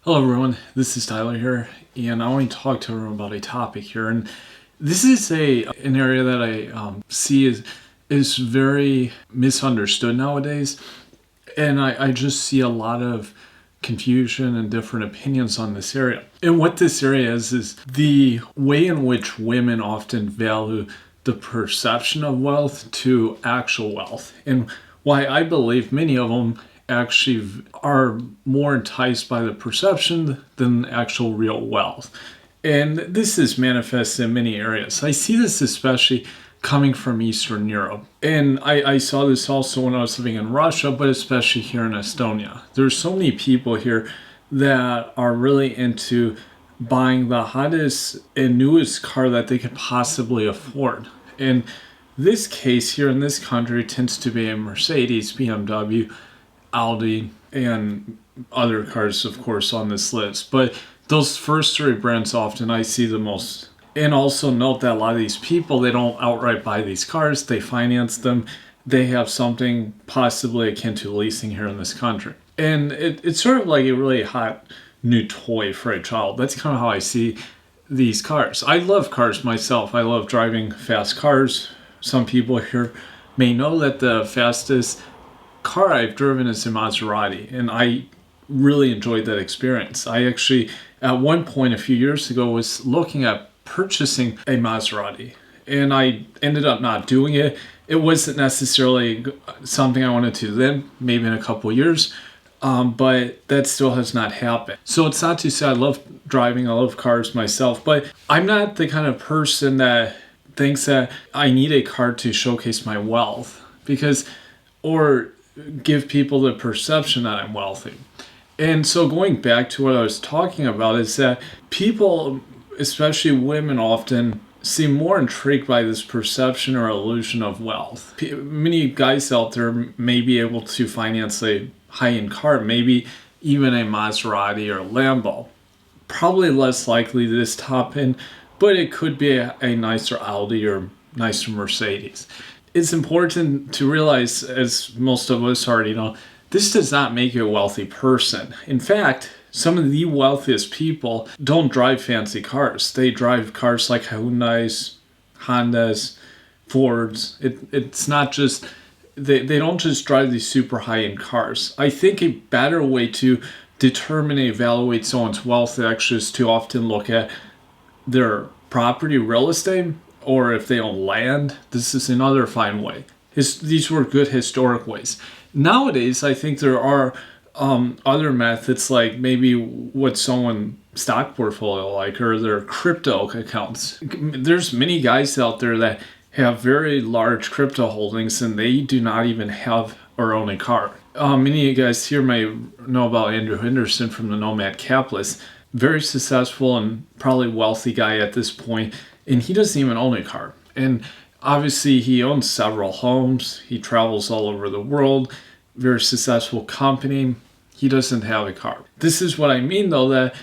Hello everyone, this is Tyler here, and I want to talk to everyone about a topic here. And this is an area that I see is very misunderstood nowadays, and I just see a lot of confusion and different opinions on this area. And what this area is the way in which women often value the perception of wealth to actual wealth, and why I believe many of them actually are more enticed by the perception than actual real wealth. And this is manifested in many areas. I see this especially coming from Eastern Europe. And I saw this also when I was living in Russia, but especially here in Estonia. There's so many people here that are really into buying the hottest and newest car that they could possibly afford. And this case here in this country tends to be a Mercedes, BMW, Audi, and other cars, of course, on this list. But those first three brands often I see the most. And also note that a lot of these people, they don't outright buy these cars, they finance them. They have something possibly akin to leasing here in this country. And it's sort of like a really hot new toy for a child. That's kind of how I see these cars. I love cars myself. I love driving fast cars. Some people here may know that the fastest car I've driven is a Maserati, and I really enjoyed that experience. I actually, at one point a few years ago, was looking at purchasing a Maserati, and I ended up not doing it. It wasn't necessarily something I wanted to then, maybe in a couple of years, but that still has not happened. So it's not to say I love driving, I love cars myself, but I'm not the kind of person that thinks that I need a car to showcase my wealth, or give people the perception that I'm wealthy. And so going back to what I was talking about is that people, especially women, often seem more intrigued by this perception or illusion of wealth. Many guys out there may be able to finance a high-end car, maybe even a Maserati or a Lambo. Probably less likely this top end, but it could be a nicer Audi or nicer Mercedes. It's important to realize, as most of us already know, this does not make you a wealthy person. In fact, some of the wealthiest people don't drive fancy cars. They drive cars like Hyundais, Hondas, Fords. It's not just, they don't just drive these super high-end cars. I think a better way to determine and evaluate someone's wealth actually is to often look at their property, real estate, or if they own land. This is another fine way. These were good historic ways. Nowadays, I think there are other methods, like maybe what someone's stock portfolio like, or their crypto accounts. There's many guys out there that have very large crypto holdings, and they do not even have or own a car. Many of you guys here may know about Andrew Henderson from the Nomad Capitalist. Very successful and probably wealthy guy at this point, and he doesn't even own a car. And obviously he owns several homes. He travels all over the world. Very successful company. He doesn't have a car. This is what I mean, though, that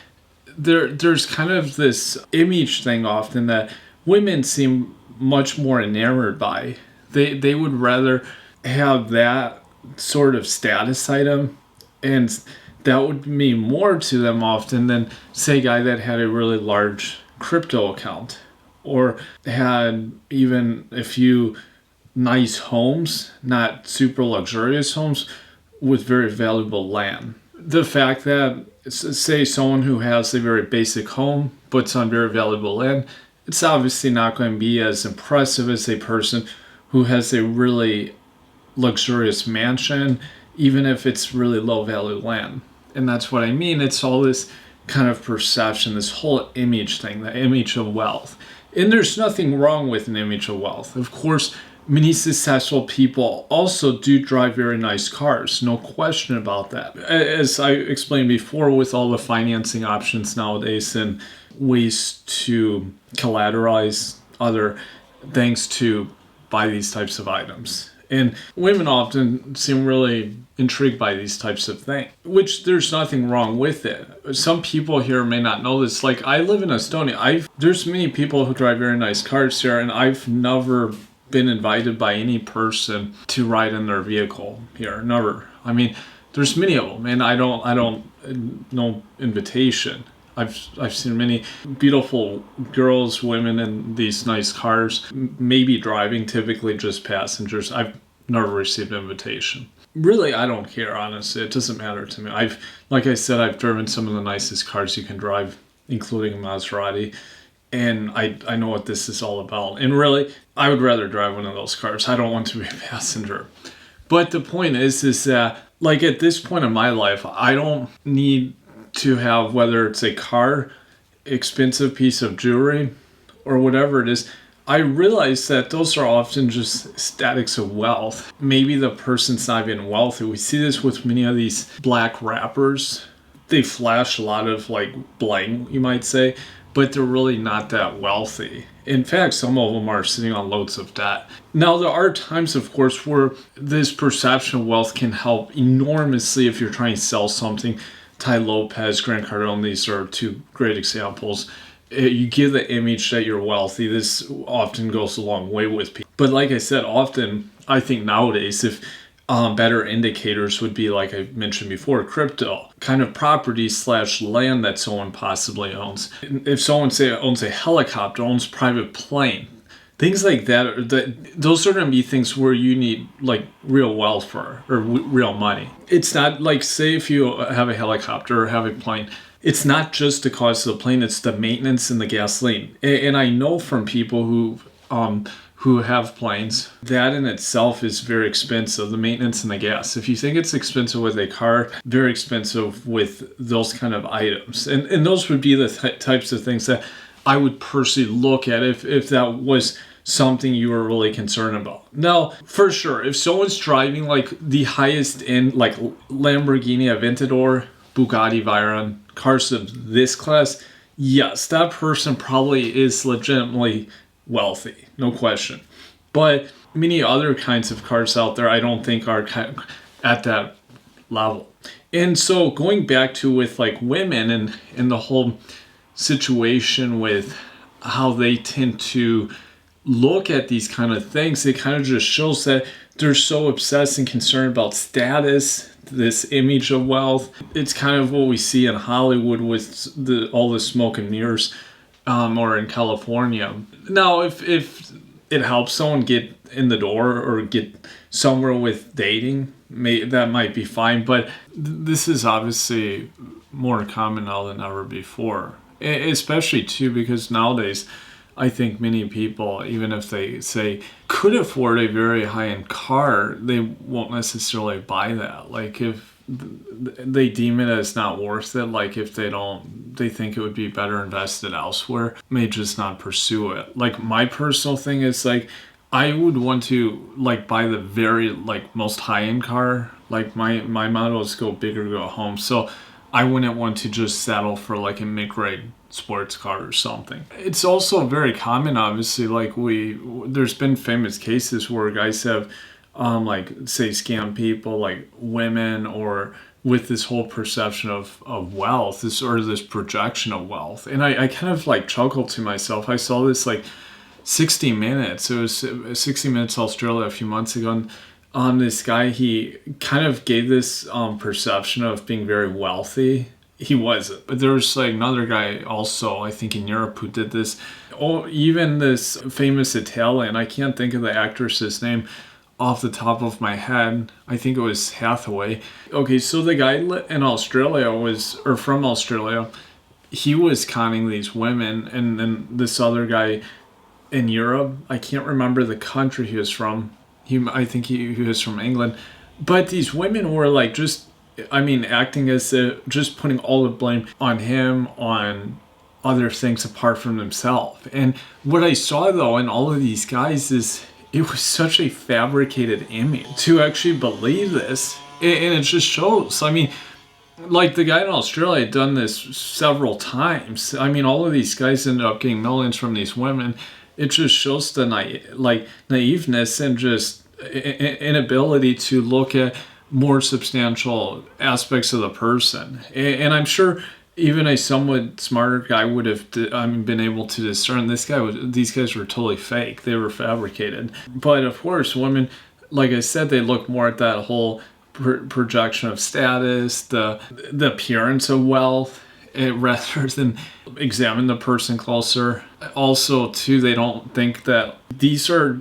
there's kind of this image thing often that women seem much more enamored by. They would rather have that sort of status item, and that would mean more to them often than, say, a guy that had a really large crypto account or had even a few nice homes, not super luxurious homes, with very valuable land. The fact that, say, someone who has a very basic home puts on very valuable land, it's obviously not going to be as impressive as a person who has a really luxurious mansion, even if it's really low value land. And that's what I mean. It's all this kind of perception, this whole image thing, the image of wealth. And there's nothing wrong with an image of wealth. Of course, many successful people also do drive very nice cars. No question about that. As I explained before, with all the financing options nowadays and ways to collateralize other things to buy these types of items. And women often seem really intrigued by these types of things, which there's nothing wrong with it. Some people here may not know this. Like, I live in Estonia. There's many people who drive very nice cars here, and I've never been invited by any person to ride in their vehicle here. Never. I mean, there's many of them, and I don't no invitation. I've seen many beautiful girls, women in these nice cars, maybe driving, typically just passengers. I've never received an invitation. Really, I don't care, honestly. It doesn't matter to me. Like I said, I've driven some of the nicest cars you can drive, including a Maserati, and I know what this is all about. And really, I would rather drive one of those cars. I don't want to be a passenger. But the point is that, like, at this point in my life, I don't need to have, whether it's a car, expensive piece of jewelry, or whatever it is. I realize that those are often just statics of wealth. Maybe the person's not even wealthy. We see this with many of these black rappers. They flash a lot of like bling, you might say, but they're really not that wealthy. In fact, some of them are sitting on loads of debt. Now, there are times, of course, where this perception of wealth can help enormously if you're trying to sell something. Ty Lopez, Grant Cardone, these are two great examples. You give the image that you're wealthy. This often goes a long way with people. But like I said, often, I think nowadays, if better indicators would be, like I mentioned before, crypto, kind of property / land that someone possibly owns. If someone, say, owns a helicopter, owns a private plane, things like that, those are going to be things where you need like real wealth for, or real money. It's not like, say, if you have a helicopter or have a plane, it's not just the cost of the plane, it's the maintenance and the gasoline. And I know from people who have planes, that in itself is very expensive, the maintenance and the gas. If you think it's expensive with a car, very expensive with those kind of items. And those would be the types of things that I would personally look at if that was something you were really concerned about. Now, for sure, if someone's driving like the highest end, like Lamborghini Aventador, Bugatti Veyron, cars of this class, yes, that person probably is legitimately wealthy, no question. But many other kinds of cars out there, I don't think are at that level. And so going back to with like women and the whole situation with how they tend to look at these kind of things, it kind of just shows that they're so obsessed and concerned about status, this image of wealth. It's kind of what we see in Hollywood with all the smoke and mirrors, or in California. Now, if it helps someone get in the door or get somewhere with dating, that might be fine. But this is obviously more common now than ever before. Especially too because nowadays, I think many people, even if they say could afford a very high-end car, they won't necessarily buy that. Like if they deem it as not worth it, like if they think it would be better invested elsewhere, may just not pursue it. Like my personal thing is like, I would want to like buy the very like most high-end car. Like my motto is go big or go home. So I wouldn't want to just settle for like a mid-grade sports car or something. It's also very common, obviously, like there's been famous cases where guys have like say scam people, like women, or with this whole perception of wealth, this projection of wealth. And I kind of like chuckled to myself. I saw this like 60 Minutes. It was 60 Minutes Australia a few months ago. And this guy, he kind of gave this perception of being very wealthy. He wasn't. But there was like another guy also, I think in Europe, who did this. Oh, even this famous Italian, I can't think of the actress's name off the top of my head. I think it was Hathaway. Okay, so the guy in Australia from Australia, he was conning these women, and then this other guy in Europe, I can't remember the country he was from. I think he was from England. But these women were like acting as if just putting all the blame on him, on other things apart from themselves. And what I saw though in all of these guys is it was such a fabricated image to actually believe this. And it just shows. I mean, like the guy in Australia had done this several times. I mean, all of these guys ended up getting millions from these women. It just shows the naiveness and just inability to look at more substantial aspects of the person. And I'm sure even a somewhat smarter guy would have been able to discern these guys were totally fake. They were fabricated. But of course, women, like I said, they look more at that whole projection of status, the appearance of wealth, rather than examine the person closer. Also, too, they don't think that these are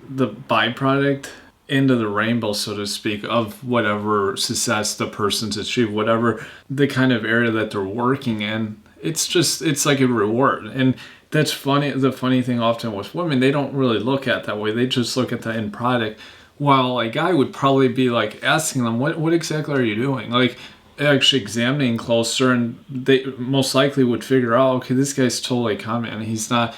the byproduct end of the rainbow, so to speak, of whatever success the person's achieved, whatever the kind of area that they're working in. It's like a reward. And that's funny. The funny thing often with women, they don't really look at it that way. They just look at the end product. While a guy would probably be like asking them, what exactly are you doing? Like actually examining closer, and they most likely would figure out, okay, this guy's totally con man. He's not,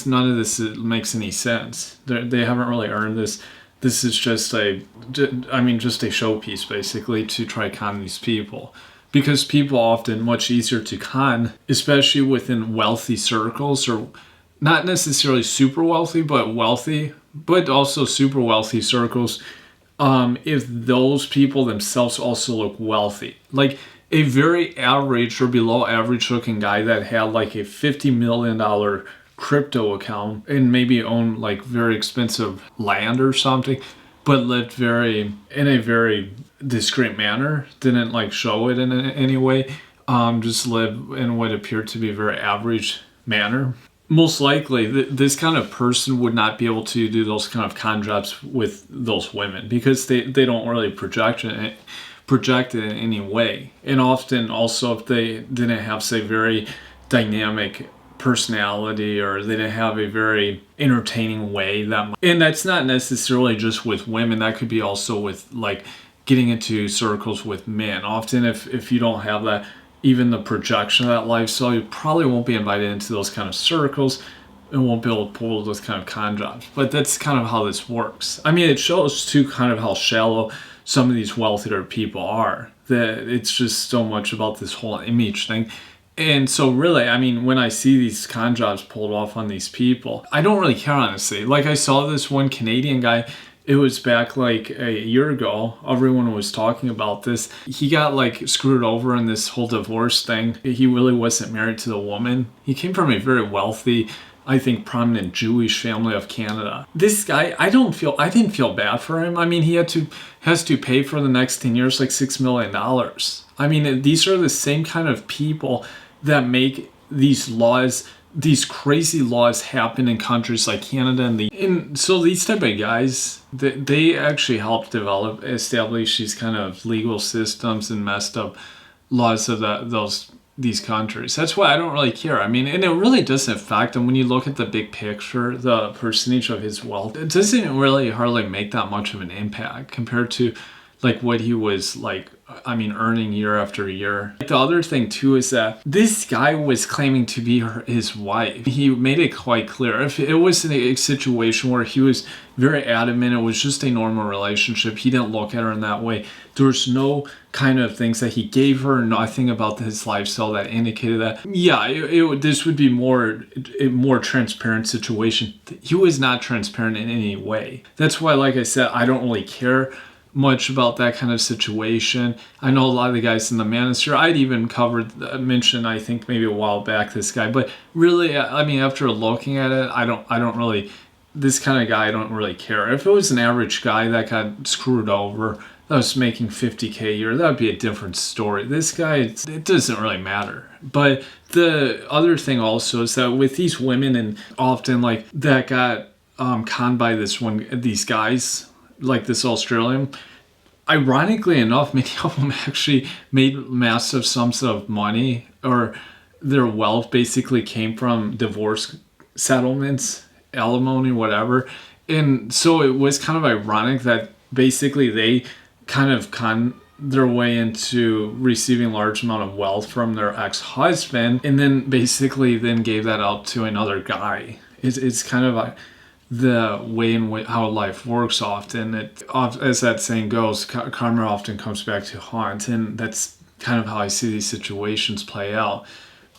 none of this makes any sense. They haven't really earned this. This is just just a showpiece, basically, to try con these people. Because people are often much easier to con, especially within wealthy circles, or not necessarily super wealthy, but wealthy, but also super wealthy circles, if those people themselves also look wealthy. Like a very average or below average looking guy that had like a $50 million crypto account and maybe owned like very expensive land or something, but lived in a very discreet manner, didn't like show it in any way, just live in what appeared to be a very average manner. Most likely, this kind of person would not be able to do those kind of con jobs with those women, because they don't really project it in any way. And often also, if they didn't have, say, very dynamic personality, or they didn't have a very entertaining way, and that's not necessarily just with women, that could be also with like getting into circles with men. Often if you don't have that, even the projection of that lifestyle, you probably won't be invited into those kind of circles and won't be able to pull those kind of con jobs. But that's kind of how this works. I mean, it shows too kind of how shallow some of these wealthier people are, that it's just so much about this whole image thing. And so really, I mean, when I see these con jobs pulled off on these people, I don't really care, honestly. Like I saw this one Canadian guy, it was back like a year ago, everyone was talking about this. He got like screwed over in this whole divorce thing. He really wasn't married to the woman. He came from a very wealthy, I think, prominent Jewish family of Canada. This guy, I didn't feel bad for him. I mean, he has to pay for the next 10 years like $6 million. I mean, these are the same kind of people that make these laws, these crazy laws happen in countries like Canada and so these type of guys, they actually helped establish these kind of legal systems and messed up laws of these countries. That's why I don't really care. I mean, and it really doesn't affect him. When you look at the big picture, the percentage of his wealth, it doesn't really hardly make that much of an impact compared to like what he was like, I mean, earning year after year. The other thing too is that this guy was claiming to be his wife. He made it quite clear. If it was a situation where he was very adamant, it was just a normal relationship, he didn't look at her in that way. There was no kind of things that he gave her, nothing about his lifestyle that indicated that. Yeah, this would be a more transparent situation. He was not transparent in any way. That's why, like I said, I don't really care much about that kind of situation. I know a lot of the guys in the manosphere, I'd even mentioned, I think maybe a while back, this guy, but really, I mean, after looking at it, I don't really, this kind of guy, I don't really care. If it was an average guy that got screwed over, that was making $50K a year, that would be a different story. This guy, it doesn't really matter. But the other thing also is that with these women, and often like that got conned by these guys, like this Australian, ironically enough, many of them actually made massive sums of money, or their wealth basically came from divorce settlements, alimony, whatever. And so it was kind of ironic that basically they kind of con their way into receiving large amount of wealth from their ex-husband, and then basically then gave that out to another guy. It's kind of like the way in how life works often. As that saying goes, karma often comes back to haunt, and that's kind of how I see these situations play out.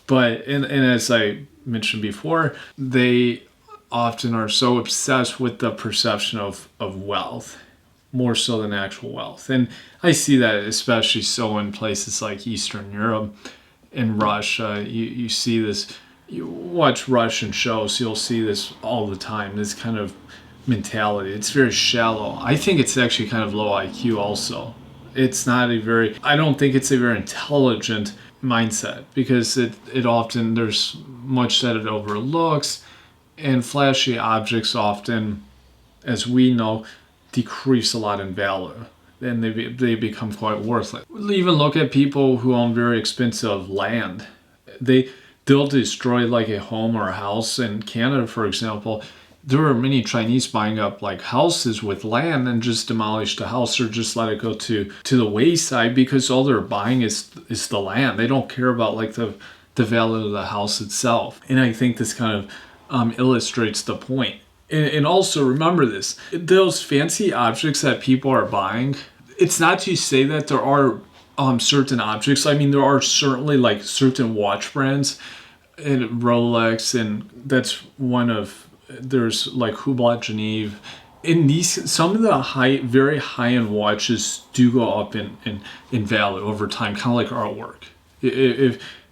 But and as I mentioned before, they often are so obsessed with the perception of wealth, more so than actual wealth. And I see that especially so in places like Eastern Europe and Russia. You see this. You watch Russian shows, you'll see this all the time, this kind of mentality. It's very shallow. I think it's actually kind of low IQ also. It's not a very, I don't think it's a very intelligent mindset, because it often, there's much that it overlooks, and flashy objects often, as we know, decrease a lot in value, and they become quite worthless. Even look at people who own very expensive land. They'll destroy like a home or a house. In Canada, for example, there are many Chinese buying up like houses with land and just demolish the house, or just let it go to the wayside, because all they're buying is the land. They don't care about like the value of the house itself. And I think this kind of illustrates the point. And also remember this, those fancy objects that people are buying, it's not to say that there are certain objects. I mean, there are certainly like certain watch brands, and Rolex, and that's one of, there's like Hublot Genève. In these, some of the very high-end watches do go up in value over time, kind of like artwork.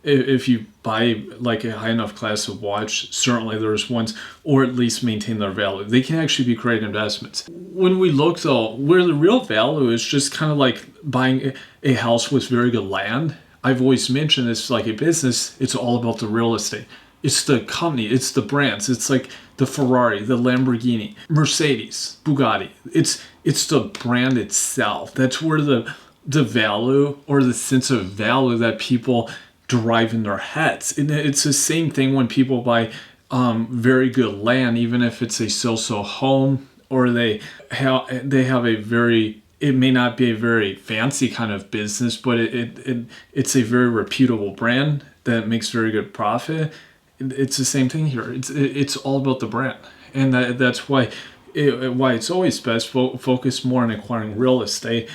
If you buy like a high enough class of watch, certainly there's ones, or at least maintain their value. They can actually be great investments. When we look though, where the real value is just kind of like buying a house with very good land. I've always mentioned this, like a business, it's all about the real estate. It's the company, it's the brands. It's like the Ferrari, the Lamborghini, Mercedes, Bugatti. It's the brand itself. That's where the value, or the sense of value that people derive in their heads. And it's the same thing when people buy very good land, even if it's a so-so home, or they have a very, it may not be a very fancy kind of business, but it's a very reputable brand that makes very good profit. It's the same thing here. It's all about the brand, and that's why it's always best focus more on acquiring real estate,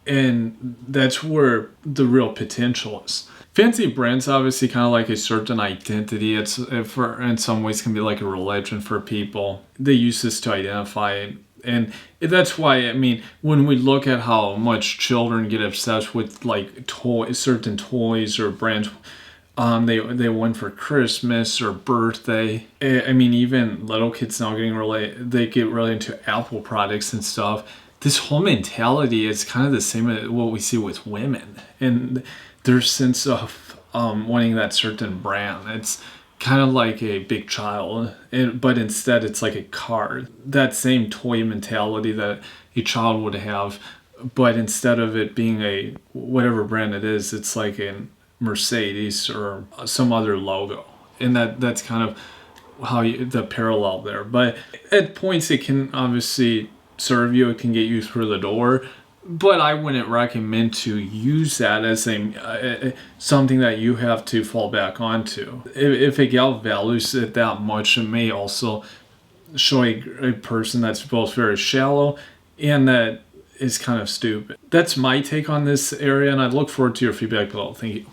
and that's where the real potential is. Fancy brands obviously kind of like a certain identity. It's in some ways can be like a religion for people. They use this to identify. And that's why, I mean, when we look at how much children get obsessed with like certain toys or brands, they win for Christmas or birthday. I mean, even little kids now they get really into Apple products and stuff. This whole mentality is kind of the same as what we see with women, and their sense of wanting that certain brand. It's kind of like a big child, but instead it's like a car. That same toy mentality that a child would have, but instead of it being a whatever brand it is, it's like a Mercedes or some other logo. And that's kind of how the parallel there. But at points it can obviously serve you, it can get you through the door. But I wouldn't recommend to use that as something that you have to fall back onto. If a gal values it that much, it may also show a person that's both very shallow and that is kind of stupid. That's my take on this area, and I look forward to your feedback below. Thank you.